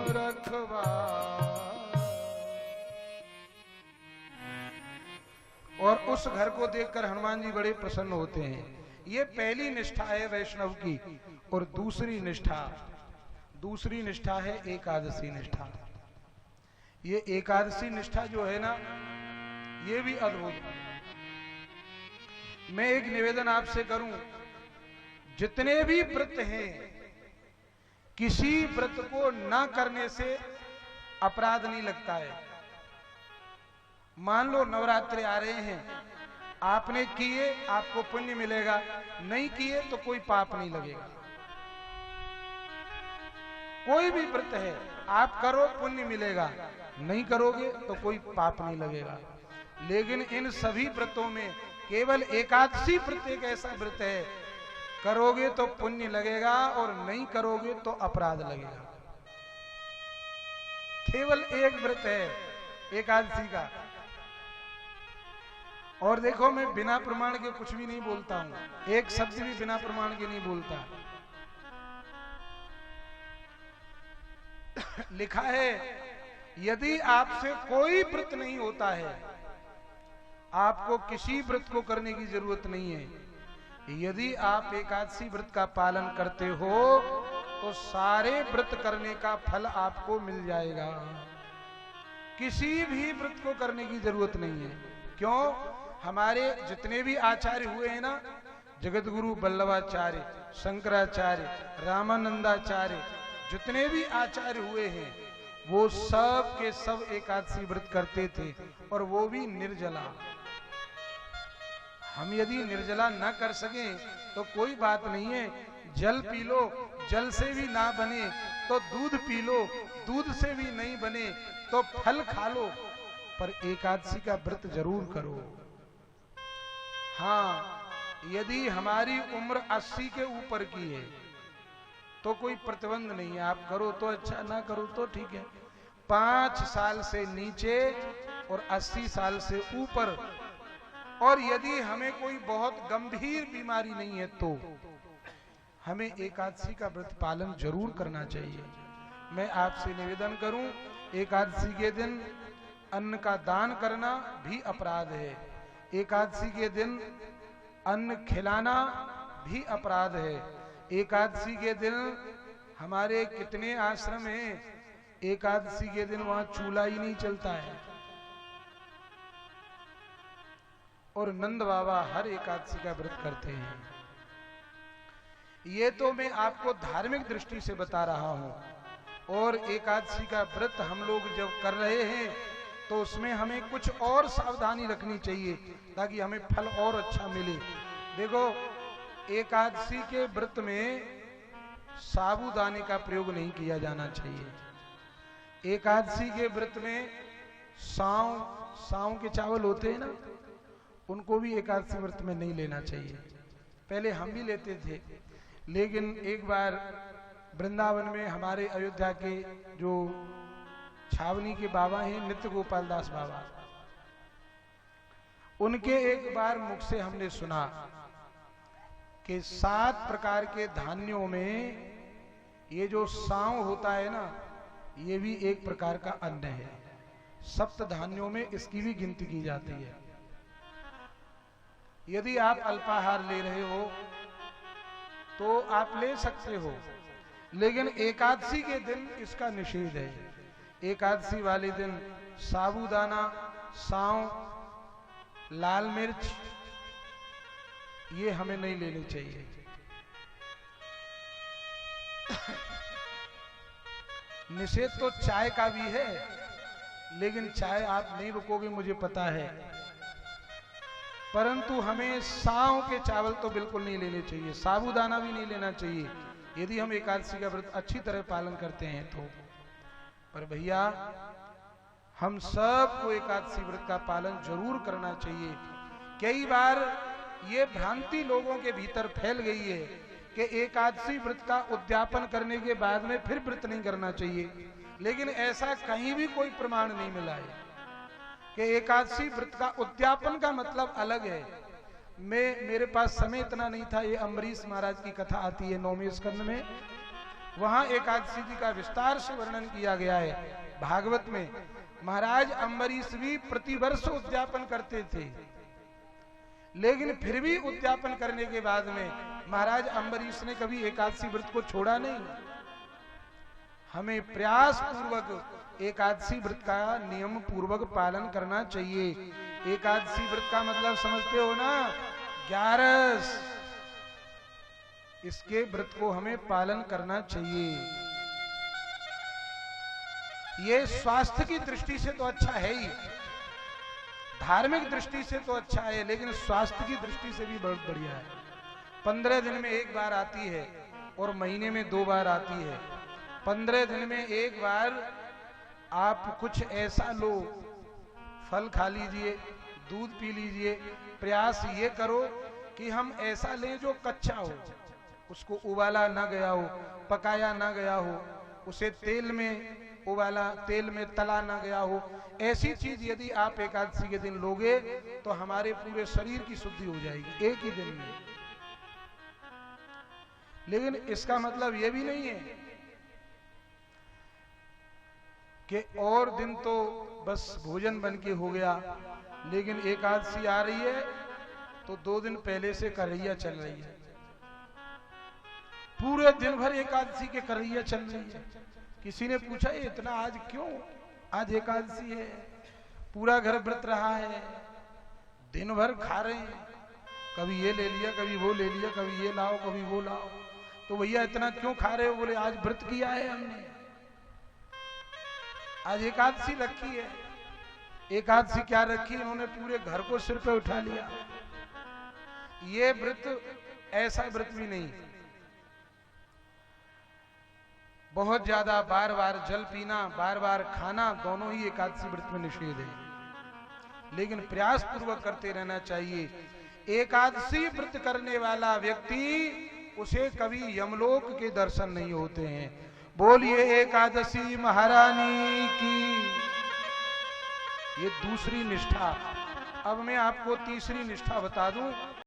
रखवा। और उस घर को देखकर हनुमान जी बड़े प्रसन्न होते हैं। ये पहली निष्ठा है वैष्णव की। और दूसरी निष्ठा है एकादशी निष्ठा। ये एकादशी निष्ठा जो है ना, ये भी अद्भुत है। मैं एक निवेदन आपसे करूं, जितने भी व्रत हैं, किसी व्रत को ना करने से अपराध नहीं लगता है। मान लो नवरात्रि आ रहे हैं, आपने किए आपको पुण्य मिलेगा, नहीं किए तो कोई पाप नहीं लगेगा। कोई भी व्रत है आप करो पुण्य मिलेगा, नहीं करोगे तो कोई पाप नहीं लगेगा। लेकिन इन सभी व्रतों में केवल एकादशी व्रत एक ऐसा व्रत है, करोगे तो पुण्य लगेगा और नहीं करोगे तो अपराध लगेगा। केवल एक व्रत है एकादशी का। और देखो, मैं बिना प्रमाण के कुछ भी नहीं बोलता हूं, एक शब्द भी बिना प्रमाण के नहीं बोलता। लिखा है, यदि आपसे कोई व्रत नहीं होता है, आपको किसी व्रत को करने की जरूरत नहीं है। यदि आप एकादशी व्रत का पालन करते हो तो सारे व्रत करने का फल आपको मिल जाएगा। किसी भी व्रत को करने की जरूरत नहीं है। क्यों? हमारे जितने भी आचार्य हुए हैं ना, जगत गुरु वल्लभाचार्य, शंकराचार्य, रामानंदाचार्य, जितने भी आचार्य हुए हैं, वो सब के सब एकादशी व्रत करते थे, और वो भी निर्जला। हम यदि निर्जला न कर सके तो कोई बात नहीं है, जल पी लो, जल से भी ना बने तो दूध पी लो, दूध से भी नहीं बने तो फल खा लो, पर एकादशी का व्रत जरूर करो। हाँ, यदि हमारी उम्र 80 के ऊपर की है तो कोई प्रतिबंध नहीं है, आप करो तो अच्छा, ना करो तो ठीक है। 5 साल से नीचे और 80 साल से ऊपर, और यदि हमें कोई बहुत गंभीर बीमारी नहीं है तो हमें एकादशी का व्रत पालन जरूर करना चाहिए। मैं आपसे निवेदन करूं, एकादशी के दिन अन्न का दान करना भी अपराध है। एकादशी के दिन अन्न खिलाना भी अपराध है। एकादशी के दिन हमारे कितने आश्रम हैं, एकादशी के दिन वहां चूल्हा ही नहीं चलता है। और नंद बाबा हर एकादशी का व्रत करते हैं। ये तो मैं आपको धार्मिक दृष्टि से बता रहा हूं। और एकादशी का व्रत हम लोग जब कर रहे हैं तो उसमें हमें कुछ और सावधानी रखनी चाहिए ताकि हमें फल और अच्छा मिले। देखो, एकादशी के व्रत में साबूदाने का प्रयोग नहीं किया जाना चाहिए। एकादशी के व्रत में साव के चावल होते हैं ना, उनको भी एकादशी व्रत में नहीं लेना चाहिए। पहले हम भी लेते थे, लेकिन एक बार वृंदावन में हमारे अयोध्या के जो छावनी के बाबा हैं, नित्य गोपाल दास बाबा, उनके एक बार मुख से हमने सुना कि 7 प्रकार के धान्यों में ये जो साव होता है ना, ये भी एक प्रकार का अन्न है। 7 धान्यों में इसकी भी गिनती की जाती है। यदि आप अल्पाहार ले रहे हो तो आप ले सकते हो, लेकिन एकादशी के दिन इसका निषेध है। एकादशी वाले दिन साबूदाना, साव, लाल मिर्च ये हमें नहीं लेनी चाहिए। निषेध तो चाय का भी है, लेकिन चाय आप नहीं रुकोगे मुझे पता है, परंतु हमें साव के चावल तो बिल्कुल नहीं लेने चाहिए, साबूदाना भी नहीं लेना चाहिए यदि हम एकादशी का व्रत अच्छी तरह पालन करते हैं तो। पर भैया, हम सबको एकादशी व्रत का पालन जरूर करना चाहिए। कई बार ये भ्रांति लोगों के भीतर फैल गई है कि एकादशी व्रत का उद्यापन करने के बाद में फिर व्रत नहीं करना चाहिए, लेकिन ऐसा कहीं भी कोई प्रमाण नहीं मिला है कि एकादशी व्रत का उद्यापन का मतलब अलग है। मेरे पास समय इतना नहीं था। ये अम्बरीश महाराज की कथा आती है 9वें स्कंद में, वहां एकादशी जी का विस्तार से वर्णन किया गया है भागवत में। महाराज अम्बरीश भी प्रतिवर्ष उद्यापन करते थे, लेकिन फिर भी उद्यापन करने के बाद में महाराज अम्बरीश ने कभी एकादशी व्रत को छोड़ा नहीं। हमें प्रयास पूर्वक एकादशी व्रत का नियम पूर्वक पालन करना चाहिए। एकादशी व्रत का मतलब समझते हो ना, 11 इसके व्रत को हमें पालन करना चाहिए। ये स्वास्थ्य की दृष्टि से तो अच्छा है ही, धार्मिक दृष्टि से तो अच्छा है, लेकिन स्वास्थ्य की दृष्टि से भी बहुत बढ़िया है। 15 दिन में एक बार आती है और महीने में 2 बार आती है। 15 दिन में एक बार आप कुछ ऐसा लो, फल खा लीजिए, दूध पी लीजिए। प्रयास ये करो कि हम ऐसा लें जो कच्चा हो, उसको उबाला ना गया हो, पकाया ना गया हो, उसे तेल में उबाला, तेल में तला ना गया हो। ऐसी चीज यदि आप एकादशी के दिन लोगे तो हमारे पूरे शरीर की शुद्धि हो जाएगी एक ही दिन में। लेकिन इसका मतलब यह भी नहीं है कि और दिन तो बस भोजन बन के हो गया, लेकिन एकादशी आ रही है तो 2 दिन पहले से करैया चल रही है, पूरे दिन भर एकादशी के करैया चल रही है। किसी ने पूछा ये इतना आज क्यों, आज एकादशी है, पूरा घर व्रत रहा है, दिन भर खा रहे हैं, कभी ये ले लिया, कभी वो ले लिया, कभी ये लाओ, कभी वो लाओ, तो भैया इतना क्यों खा रहे हो? बोले आज व्रत किया है हमने, आज एकादशी रखी है। एकादशी क्या रखी? उन्होंने पूरे घर को सिर पे उठा लिया। ये व्रत ऐसा व्रत भी नहीं। बहुत ज्यादा बार बार जल पीना, बार बार खाना, दोनों ही एकादशी व्रत में निषेध है, लेकिन प्रयास पूर्वक करते रहना चाहिए। एकादशी व्रत करने वाला व्यक्ति, उसे कभी यमलोक के दर्शन नहीं होते हैं। बोलिए एकादशी महारानी की। ये दूसरी निष्ठा। अब मैं आपको तीसरी निष्ठा बता दूं।